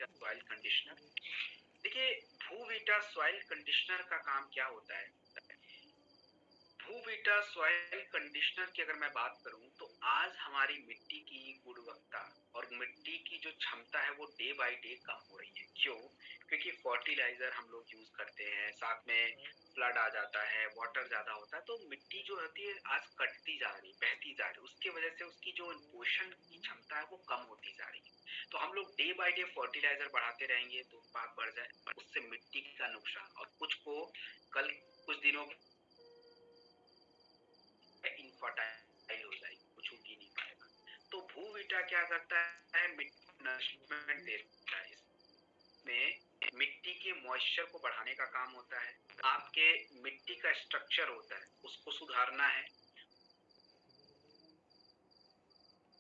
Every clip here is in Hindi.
भूवीटा सॉइल कंडीशनर। देखिए, भूवीटा सॉइल कंडीशनर का काम क्या होता है? भूवीटा सॉइल कंडीशनर की अगर मैं बात करूं तो आज हमारी मिट्टी की गुणवत्ता और मिट्टी की जो क्षमता है वो डे बाय डे कम हो रही है। क्यों? क्योंकि फर्टिलाइजर हम लोग यूज करते हैं, साथ में फ्लड आ जाता है, वाटर ज्यादा होता है, तो मिट्टी जो होती है आज कटती जा रही, बहती जा रही, उसकी वजह से उसकी जो पोषण की क्षमता है वो कम होती जा रही है। तो हम लोग डे बाय डे फर्टिलाइजर बढ़ाते रहेंगे तो उत्पाद बढ़ जाए, उससे मिट्टी का नुकसान, और कुछ को कल कुछ दिनों इनफर्टाइल हो जाएगी, कुछ उग ही नहीं पाएगा। तो भूवीटा क्या करता है? मिट्टी को नरिशमेंट देता है। इसमें मिट्टी के मॉइस्चर को बढ़ाने का काम होता है, आपके मिट्टी का स्ट्रक्चर होता है उसको सुधारना है,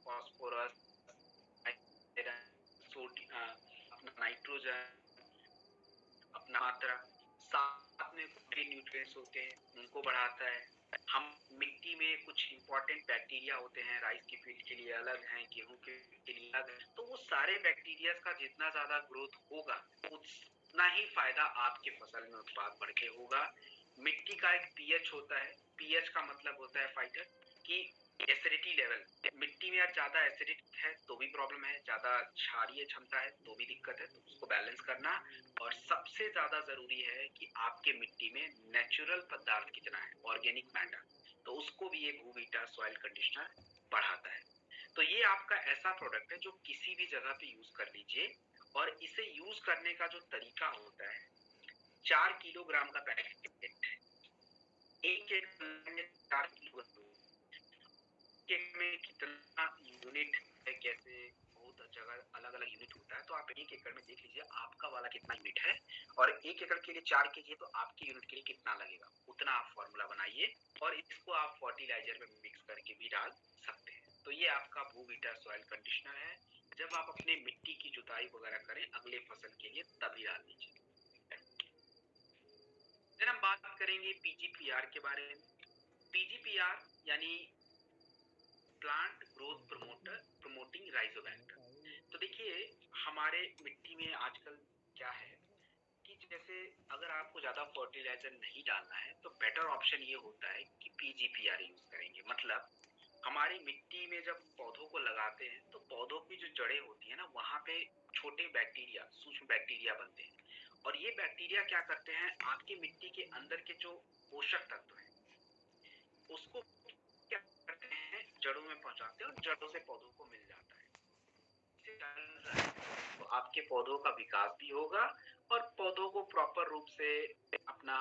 फॉस्फोरस, अपना नाइट्रोजन, अपना मात्रा, साथ में कुछ न्यूट्रिएंट्स होते हैं उनको बढ़ाता है। हम मिट्टी में कुछ इंपॉर्टेंट बैक्टीरिया होते हैं, राइस की फील्ड के लिए अलग हैं, गेहूं के लिए अलग है, तो वो सारे बैक्टीरिया का जितना ज्यादा ग्रोथ होगा उतना ही फायदा आपके फसल में उत्पाद बढ़ के होगा। मिट्टी का एक पीएच होता है, पीएच का मतलब होता है फाइटर कि एसिडिटी लेवल, मिट्टी में ज्यादा एसिडिक है तो भी प्रॉब्लम है, ज्यादा क्षारीय क्षमता है तो भी दिक्कत है, तो उसको बैलेंस करना। और सबसे ज्यादा जरूरी है कि आपके मिट्टी में नेचुरल पदार्थ कितना है, ऑर्गेनिक मैटर, तो उसको भी ये भूवीटा सॉइल कंडीशनर बढ़ाता है। तो ये आपका ऐसा प्रोडक्ट है जो किसी भी जगह पे यूज कर लीजिए, और इसे यूज करने का जो तरीका होता है, 4 किलोग्राम का पैकेट है, एक एक में 4 किलोग्राम में कितना यूनिट है, कैसे बहुत जगह अलग अलग यूनिट होता है, तो आप 1 एकड़ में देख लीजिए आपका वाला कितना यूनिट है, और 1 एकड़ के लिए 4 kg है तो आपके यूनिट के लिए कितना लगेगा, उतना आप फॉर्मूला बनाइए और इसको आप फर्टिलाइजर में मिक्स करके भी डाल सकते हैं। तो ये आपका भूवीटा सॉइल कंडीशनर है, जब आप अपने मिट्टी की जुताई वगैरह करें अगले फसल के लिए तभी डाल दीजिए। फिर हम बात करेंगे पीजीपीआर के बारे में। पीजीपीआर यानी प्लांट ग्रोथ प्रमोटर प्रमोटिंग राइजोबैक्टर। तो देखिए, हमारे मिट्टी में आजकल क्या है कि जैसे अगर आपको ज्यादा फर्टिलाइजर नहीं डालना है तो बेटर ऑप्शन ये होता है कि पीजीपीआर यूज करेंगे। मतलब हमारी मिट्टी में जब पौधों को लगाते हैं तो पौधों की जो जड़ें होती है ना, वहां पे छोटे बैक्टीरिया, सूक्ष्म बैक्टीरिया बनते हैं, और ये बैक्टीरिया क्या करते हैं, आपकी मिट्टी के अंदर के जो पोषक तत्व है उसको क्या करते हैं, जड़ों में पहुंचाते हैं और जड़ों से पौधों को मिल जाता है। तो आपके पौधों का विकास भी होगा और पौधों को प्रॉपर रूप से अपना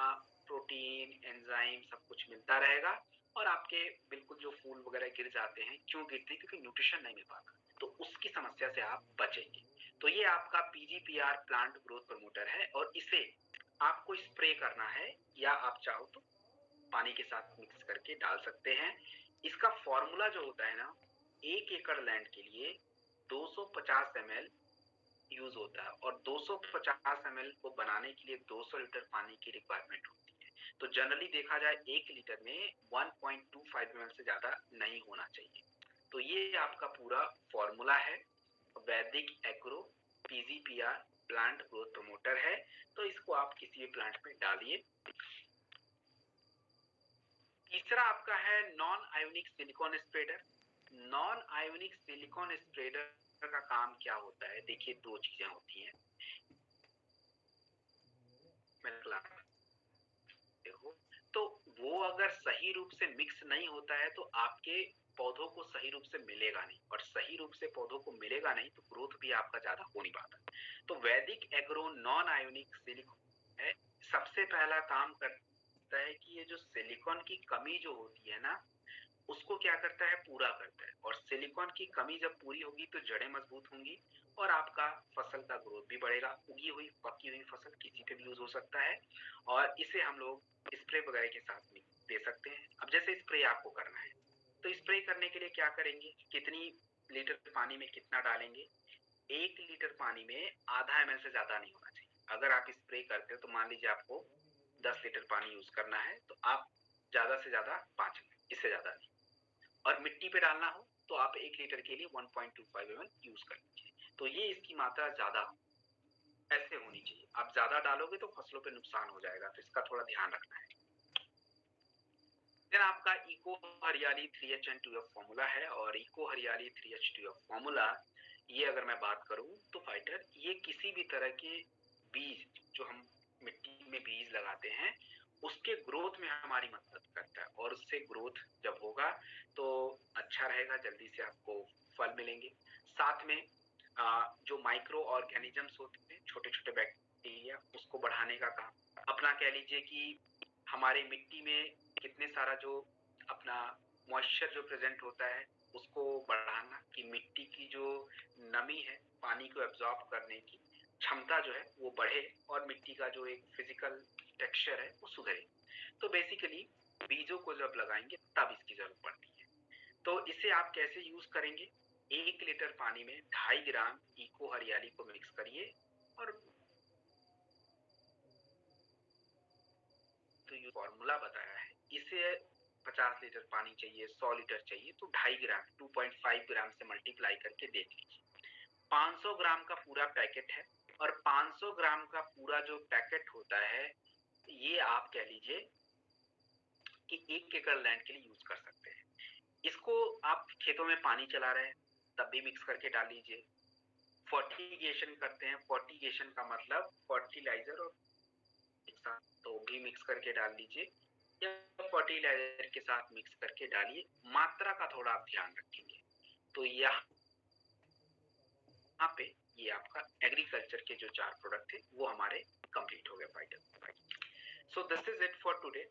प्रोटीन, एंजाइम सब कुछ मिलता रहेगा, और आपके बिल्कुल जो फूल वगैरह गिर जाते हैं, क्यों गिरते हैं? क्योंकि न्यूट्रिशन नहीं मिल पाता, तो उसकी समस्या से आप बचेंगे। तो ये आपका पीजीपीआर प्लांट ग्रोथ प्रमोटर है, और इसे आपको स्प्रे करना है या आप चाहो तो पानी के साथ मिक्स करके डाल सकते हैं। इसका फॉर्मूला जो होता है ना, 1 एकड़ लैंड के लिए 250 ml यूज होता है, और 250 ml को बनाने के लिए 200 लीटर पानी की रिक्वायरमेंट होती है। तो जनरली देखा जाए 1 लीटर में 1.25 ml से ज्यादा नहीं होना चाहिए। तो ये आपका पूरा फॉर्मूला है, वैदिक agro PGPR plant growth promoter है, तो इसको आप किसी भी प्लांट में डालिए। तीसरा आपका है non ionic silicon spreader. Non ionic silicon spreader का काम क्या होता है? देखिए, दो चीजें होती हैं, तो वो अगर सही रूप से मिक्स नहीं होता है तो आपके पौधों को सही रूप से मिलेगा नहीं, और सही रूप से पौधों को मिलेगा नहीं तो ग्रोथ भी आपका ज्यादा हो नहीं पाता। तो वैदिक एग्रो नॉन आयोनिक सिलिकॉन है, सबसे पहला काम करता है कि ये जो सिलिकॉन की कमी जो होती है ना, उसको क्या करता है, पूरा करता है। और सिलिकॉन की कमी जब पूरी होगी तो जड़ें मजबूत होंगी और आपका फसल का ग्रोथ भी बढ़ेगा। उगी हुई पकी हुई फसल किसी पे भी यूज हो सकता है, और इसे हम लोग स्प्रे वगैरह के साथ में दे सकते हैं। अब जैसे स्प्रे आपको करना है तो स्प्रे करने के लिए क्या करेंगे, कितनी लीटर पानी में कितना डालेंगे? 1 लीटर पानी में आधा ml से ज्यादा नहीं होना चाहिए। अगर आप स्प्रे करते हो तो मान लीजिए आपको 10 लीटर पानी यूज करना है तो आप ज्यादा से ज्यादा 5 ml, इससे ज्यादा नहीं। और मिट्टी पे डालना हो तो आप 1 लीटर के लिए 1.25 ml यूज कर लीजिए। तो ये इसकी मात्रा ज्यादा आप ज्यादा डालोगे तो फसलों पे नुकसान हो जाएगा, तो इसका थोड़ा ध्यान रखना है। देन आपका इको हरियाली 3HN2F फॉर्मूला है, और इको हरियाली 3H2F फॉर्मूला ये अगर मैं बात करूं तो फाइटर, ये किसी भी तरह के बीज जो हम मिट्टी में बीज लगाते हैं उसके ग्रोथ में हमारी मदद करता है, और उससे ग्रोथ जब होगा तो अच्छा रहेगा, जल्दी से आपको फल मिलेंगे। साथ में जो माइक्रो ऑर्गेनिजम्स होते हैं, छोटे छोटे बैक्टीरिया, उसको बढ़ाने का काम। अपना कह लीजिए कि हमारे मिट्टी में कितने सारा जो अपना मॉइस्चर जो प्रेजेंट होता है उसको बढ़ाना, कि मिट्टी की जो नमी है, पानी को एब्जॉर्ब करने की क्षमता जो है वो बढ़े, और मिट्टी का जो एक फिजिकल टेक्सचर है वो सुधरे। तो बेसिकली बीजों को जब लगाएंगे तब इसकी जरूरत पड़ती है। तो इसे आप कैसे यूज करेंगे? 1 लीटर पानी में 2.5 ग्राम इको हरियाली को मिक्स करिए, और तो ये फॉर्मूला बताया है, इसे 50 लीटर पानी चाहिए, 100 लीटर चाहिए, तो 2.5 ग्राम 2.5 ग्राम से मल्टीप्लाई करके देख लीजिए। 500 ग्राम का पूरा पैकेट है, और 500 ग्राम का पूरा जो पैकेट होता है, ये आप कह लीजिए कि 1 एकड़ लैंड के लिए यूज कर सकते हैं। इसको आप खेतों में पानी चला रहे हैं तब भी मिक्स करके डाल लीजिए। फर्टिगेशन करते हैं, फर्टिगेशन का मतलब फर्टिलाइजर और तो भी मिक्स करके डाल दीजिए, या फर्टिलाइजर के साथ मिक्स करके डालिए। मात्रा का थोड़ा आप ध्यान रखेंगे। तो यहाँ पे ये आपका एग्रीकल्चर के जो 4 प्रोडक्ट थे वो हमारे कंप्लीट हो गए fighter. So this is it for today.